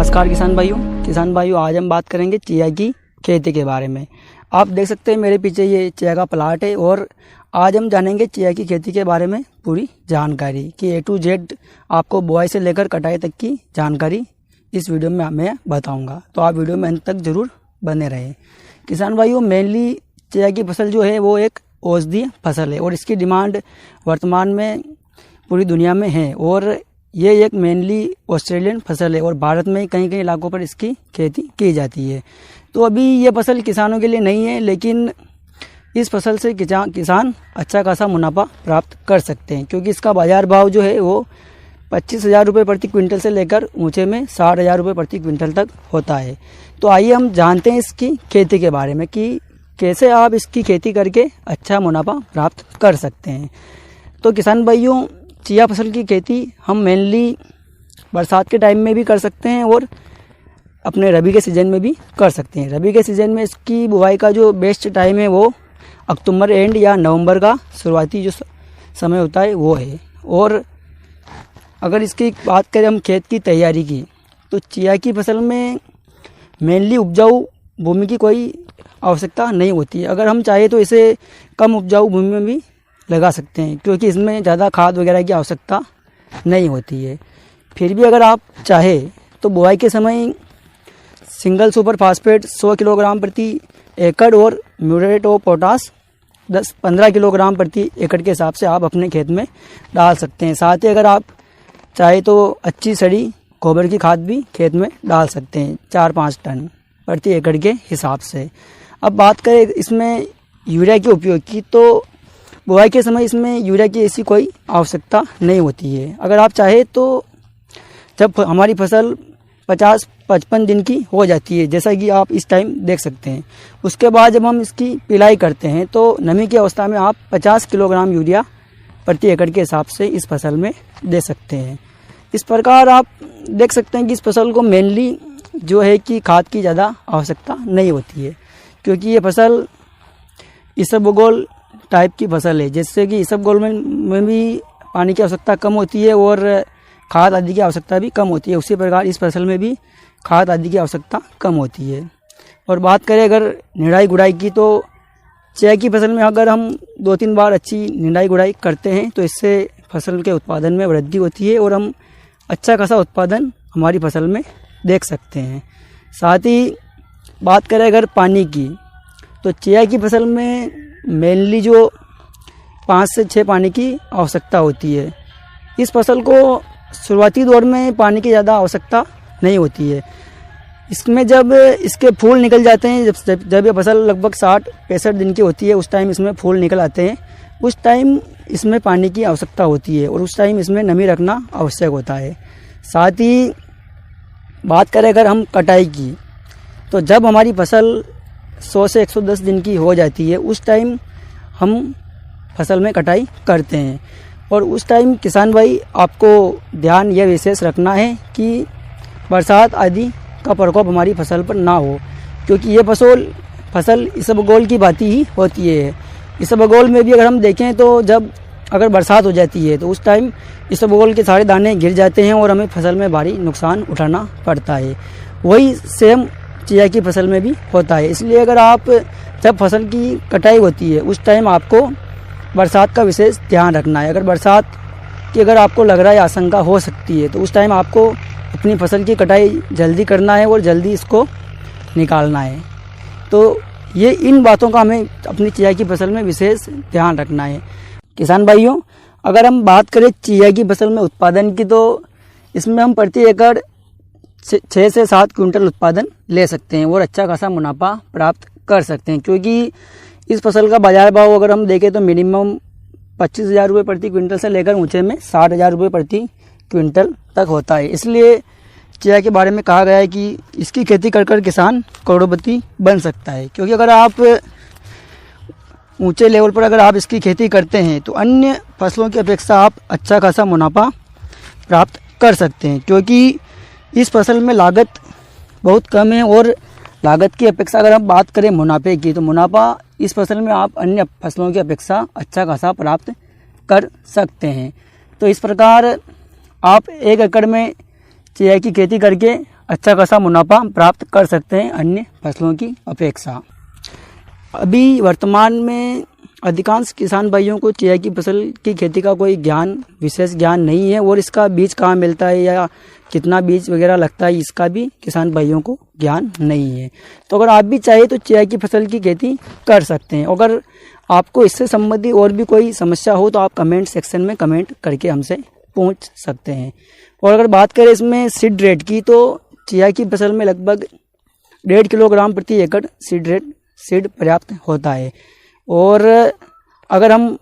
नमस्कार किसान भाइयों, आज हम बात करेंगे चिया की खेती के बारे में। आप देख सकते हैं मेरे पीछे ये चिया का प्लाट है और आज हम जानेंगे चिया की खेती के बारे में पूरी जानकारी कि A to Z आपको बुआई से लेकर कटाई तक की जानकारी इस वीडियो में मैं बताऊंगा। तो आप वीडियो में अंत तक ज़रूर बने रहें। किसान भाइयों, मेनली चिया की फसल जो है वो एक औषधीय फसल है और इसकी डिमांड वर्तमान में पूरी दुनिया में है और ये एक मेनली ऑस्ट्रेलियन फसल है और भारत में कई कई इलाकों पर इसकी खेती की जाती है। तो अभी ये फसल किसानों के लिए नहीं है, लेकिन इस फसल से किसान अच्छा खासा मुनाफा प्राप्त कर सकते हैं क्योंकि इसका बाज़ार भाव जो है वो 25,000 रुपये प्रति क्विंटल से लेकर ऊंचे में 60,000 रुपये प्रति क्विंटल तक होता है। तो आइए हम जानते हैं इसकी खेती के बारे में कि कैसे आप इसकी खेती करके अच्छा मुनाफा प्राप्त कर सकते हैं। तो किसान भाइयों, चिया फसल की खेती हम मेनली बरसात के टाइम में भी कर सकते हैं और अपने रबी के सीज़न में भी कर सकते हैं। रबी के सीज़न में इसकी बुआई का जो बेस्ट टाइम है वो अक्टूबर एंड या नवंबर का शुरुआती जो समय होता है वो है। और अगर इसकी बात करें हम खेत की तैयारी की, तो चिया की फसल में मेनली उपजाऊ भूमि की कोई आवश्यकता नहीं होती है। अगर हम चाहे तो इसे कम उपजाऊ भूमि में भी लगा सकते हैं क्योंकि इसमें ज़्यादा खाद वगैरह की आवश्यकता नहीं होती है। फिर भी अगर आप चाहे तो बुआई के समय सिंगल सुपर फास्फेट 100 किलोग्राम प्रति एकड़ और म्यूरेट ऑफ पोटास 10-15 किलोग्राम प्रति एकड़ के हिसाब से आप अपने खेत में डाल सकते हैं। साथ ही अगर आप चाहे तो अच्छी सड़ी गोबर की खाद भी खेत में डाल सकते हैं 4-5 टन प्रति एकड़ के हिसाब से। अब बात करें इसमें यूरिया के उपयोग की, तो बुआई के समय इसमें यूरिया की ऐसी कोई आवश्यकता नहीं होती है। अगर आप चाहे तो जब हमारी फसल 50-55 दिन की हो जाती है, जैसा कि आप इस टाइम देख सकते हैं, उसके बाद जब हम इसकी पिलाई करते हैं तो नमी की अवस्था में आप 50 किलोग्राम यूरिया प्रति एकड़ के हिसाब से इस फसल में दे सकते हैं। इस प्रकार आप देख सकते हैं कि इस फसल को मेनली जो है कि खाद की ज़्यादा आवश्यकता नहीं होती है क्योंकि ये फसल इसबगोल टाइप की फसल है, जिससे कि इसबगोल में भी पानी की आवश्यकता कम होती है और खाद आदि की आवश्यकता भी कम होती है। उसी प्रकार इस फसल में भी खाद आदि की आवश्यकता कम होती है। और बात करें अगर निराई गुड़ाई की, तो चिया की फसल में अगर हम 2-3 बार अच्छी निराई गुड़ाई करते हैं तो इससे फसल के उत्पादन में वृद्धि होती है और हम अच्छा खासा उत्पादन हमारी फसल में देख सकते हैं। साथ ही बात करें अगर पानी की, तो चिया की फसल में मेनली जो 5 से 6 पानी की आवश्यकता होती है। इस फसल को शुरुआती दौर में पानी की ज़्यादा आवश्यकता नहीं होती है। इसमें जब इसके फूल निकल जाते हैं, जब ये फसल लगभग 60-65 दिन की होती है, उस टाइम इसमें फूल निकल आते हैं, उस टाइम इसमें पानी की आवश्यकता होती है और उस टाइम इसमें नमी रखना आवश्यक होता है। साथ ही बात करें अगर हम कटाई की, तो जब हमारी फसल 100 से 110 दिन की हो जाती है, उस टाइम हम फसल में कटाई करते हैं। और उस टाइम किसान भाई आपको ध्यान यह विशेष रखना है कि बरसात आदि का प्रकोप हमारी फसल पर ना हो क्योंकि ये फसल इसबगोल की भांति ही होती है। इसबगोल में भी अगर हम देखें तो जब अगर बरसात हो जाती है तो उस टाइम इसबगोल के सारे दाने गिर जाते हैं और हमें फसल में भारी नुकसान उठाना पड़ता है। वही सेम चिया की फसल में भी होता है। इसलिए अगर आप जब फसल की कटाई होती है उस टाइम आपको बरसात का विशेष ध्यान रखना है। अगर बरसात की अगर आपको लग रहा है आशंका हो सकती है तो उस टाइम आपको अपनी फसल की कटाई जल्दी करना है और जल्दी इसको निकालना है। तो ये इन बातों का हमें अपनी चिया की फसल में विशेष ध्यान रखना है। किसान भाइयों, अगर हम बात करें चिया की फसल में उत्पादन की, तो इसमें हम प्रति एकड़ 6 से 7 क्विंटल उत्पादन ले सकते हैं और अच्छा खासा मुनाफा प्राप्त कर सकते हैं क्योंकि इस फसल का बाजार भाव अगर हम देखें तो मिनिमम 25,000 रुपये प्रति क्विंटल से लेकर ऊंचे में 60,000 रुपये प्रति क्विंटल तक होता है। इसलिए चिया के बारे में कहा गया है कि इसकी खेती कर किसान करोड़पति बन सकता है क्योंकि अगर आप ऊंचे लेवल पर अगर आप इसकी खेती करते हैं तो अन्य फसलों की अपेक्षा आप अच्छा खासा मुनाफा प्राप्त कर सकते हैं क्योंकि इस फसल में लागत बहुत कम है और लागत की अपेक्षा अगर हम बात करें मुनाफे की, तो मुनाफा इस फसल में आप अन्य फसलों की अपेक्षा अच्छा खासा प्राप्त कर सकते हैं। तो इस प्रकार आप 1 एकड़ में चिया की खेती करके अच्छा खासा मुनाफा प्राप्त कर सकते हैं अन्य फसलों की अपेक्षा। अभी वर्तमान में अधिकांश किसान भाइयों को चिया की फसल की खेती का कोई विशेष ज्ञान नहीं है, और इसका बीज कहाँ मिलता है या कितना बीज वगैरह लगता है इसका भी किसान भाइयों को ज्ञान नहीं है। तो अगर आप भी चाहे तो चिया की फसल की खेती कर सकते हैं। अगर आपको इससे संबंधित और भी कोई समस्या हो तो आप कमेंट सेक्शन में कमेंट करके हमसे पूछ सकते हैं। और अगर बात करें इसमें सीड रेट की, तो चिया की फसल में लगभग 1.5 किलोग्राम प्रति एकड़ सीड पर्याप्त होता है। और अगर हम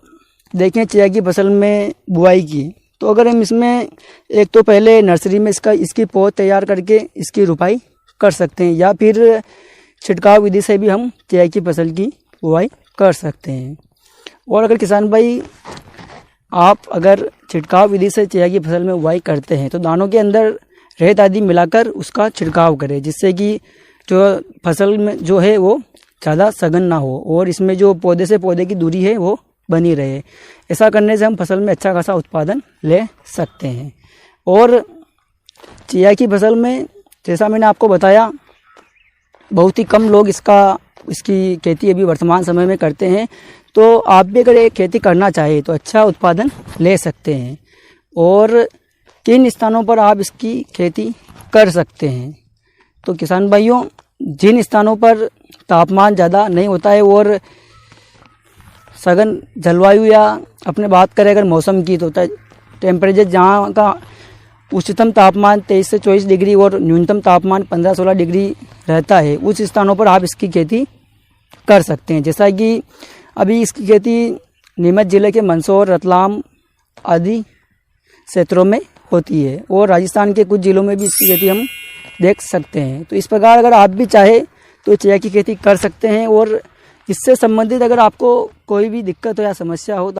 देखें चिया की फसल में बुआई की, तो अगर हम इसमें एक तो पहले नर्सरी में इसकी पौध तैयार करके इसकी रुपाई कर सकते हैं, या फिर छिड़काव विधि से भी हम चिया की फसल की बुआई कर सकते हैं। और अगर किसान भाई आप अगर छिड़काव विधि से चिया की फसल में बुआई करते हैं तो दानों के अंदर रेत आदि मिलाकर उसका छिड़काव करें, जिससे कि जो फसल में जो है वो ज़्यादा सघन ना हो और इसमें जो पौधे से पौधे की दूरी है वो बनी रहे। ऐसा करने से हम फसल में अच्छा खासा उत्पादन ले सकते हैं। और चिया की फसल में जैसा मैंने आपको बताया, बहुत ही कम लोग इसकी खेती अभी वर्तमान समय में करते हैं। तो आप भी अगर एक खेती करना चाहें तो अच्छा उत्पादन ले सकते हैं। और किन स्थानों पर आप इसकी खेती कर सकते हैं, तो किसान भाइयों, जिन स्थानों पर तापमान ज़्यादा नहीं होता है और सघन जलवायु, या अपने बात करें अगर मौसम की, तो टेम्परेचर जहाँ का उच्चतम तापमान 23 से 24 डिग्री और न्यूनतम तापमान 15-16 डिग्री रहता है, उस स्थानों पर आप इसकी खेती कर सकते हैं। जैसा कि अभी इसकी खेती नीमच जिले के मंदसौर, रतलाम आदि क्षेत्रों में होती है, और राजस्थान के कुछ जिलों में भी इसकी खेती हम देख सकते हैं। तो इस प्रकार अगर आप भी चाहे तो चिया की खेती कर सकते हैं। और इससे संबंधित अगर आपको कोई भी दिक्कत हो या समस्या हो